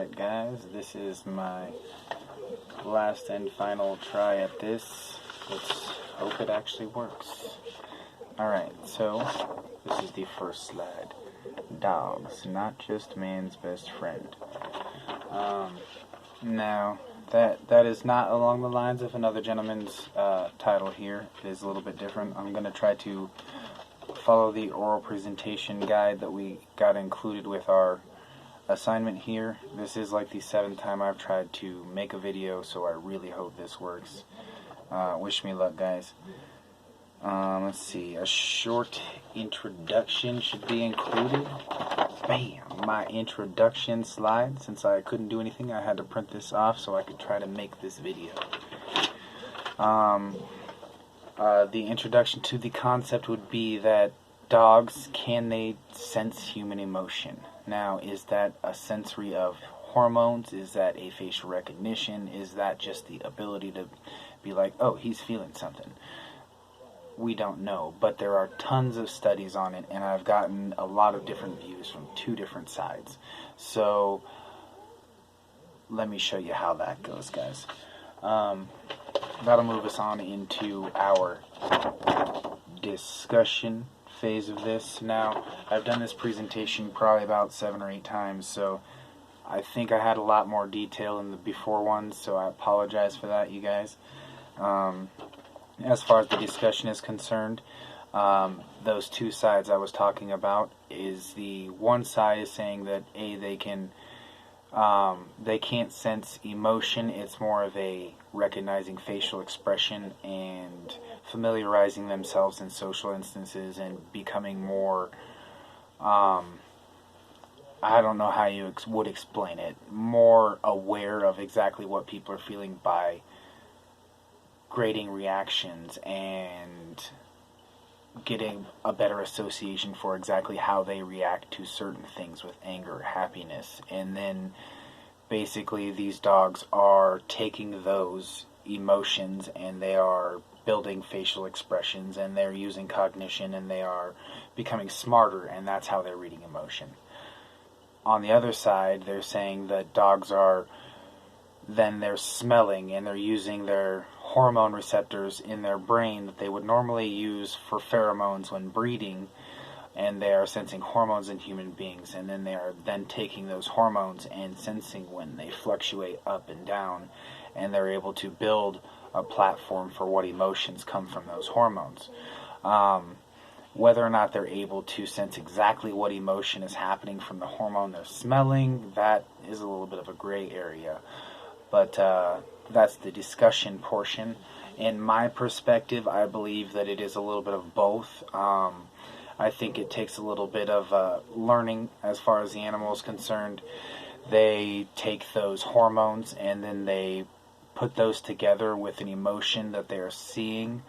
Alright guys, this is my last and final try at this. Let's hope it actually works. Alright, so this is the first slide. Dogs, not just man's best friend. Now, that is not along the lines of another gentleman's title here. It is a little bit different. I'm going to try to follow the oral presentation guide that we got included with our assignment here. This is like the 7th time I've tried to make a video, so I really hope this works. Wish me luck, guys. Let's see, a short introduction should be included. Bam! My introduction slide. Since I couldn't do anything, I had to print this off so I could try to make this video. The introduction to the concept would be that dogs, can they sense human emotion? Now, is that a sensory of hormones? Is that a facial recognition? Is that just the ability to be like, oh, he's feeling something? We don't know, but there are tons of studies on it, and I've gotten a lot of different views from 2 different sides. So, let me show you how that goes, guys. That'll move us on into our discussion phase of this. Now, I've done this presentation probably about 7 or 8 times, so I think I had a lot more detail in the before ones, so I apologize for that, you guys. As far as the discussion is concerned, those 2 sides I was talking about is the one side is saying that they can't sense emotion. It's more of a recognizing facial expression and familiarizing themselves in social instances and becoming more, I don't know how you would explain it, more aware of exactly what people are feeling by grading reactions and getting a better association for exactly how they react to certain things with anger, happiness, and then basically these dogs are taking those emotions and they are building facial expressions and they're using cognition and they are becoming smarter, and that's how they're reading emotion. On the other side, they're saying that dogs are they're smelling and they're using their hormone receptors in their brain that they would normally use for pheromones when breeding, and they are sensing hormones in human beings, and then they are then taking those hormones and sensing when they fluctuate up and down, and they're able to build a platform for what emotions come from those hormones. Whether or not they're able to sense exactly what emotion is happening from the hormone they're smelling, that is a little bit of a gray area. But that's the discussion portion. In my perspective, I believe that it is a little bit of both. I think it takes a little bit of learning as far as the animal is concerned. They take those hormones and then they put those together with an emotion that they are seeing,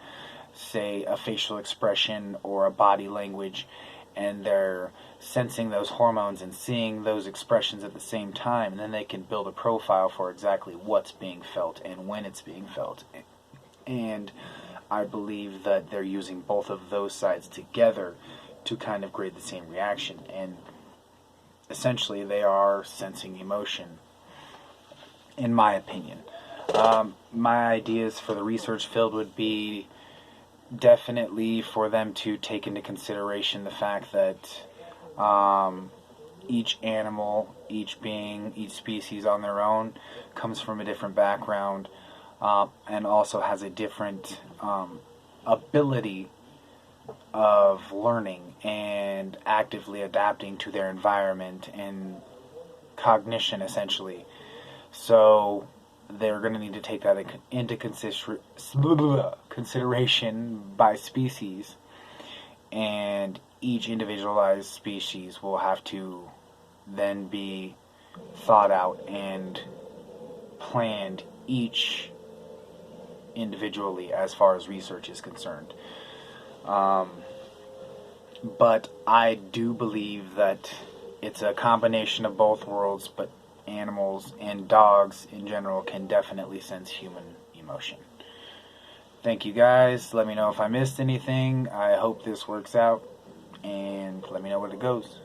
say a facial expression or a body language, and they're sensing those hormones and seeing those expressions at the same time, and then they can build a profile for exactly what's being felt and when it's being felt. And I believe that they're using both of those sides together to kind of grade the same reaction, and essentially they are sensing emotion, in my opinion. My ideas for the research field would be definitely for them to take into consideration the fact that each animal, each being, each species on their own comes from a different background, and also has a different ability of learning and actively adapting to their environment and cognition, essentially. So they're going to need to take that into consideration by species, and each individualized species will have to then be thought out and planned each individually as far as research is concerned. But I do believe that it's a combination of both worlds, but animals and dogs in general can definitely sense human emotion. Thank you guys. Let me know if I missed anything. I hope this works out, and let me know where it goes.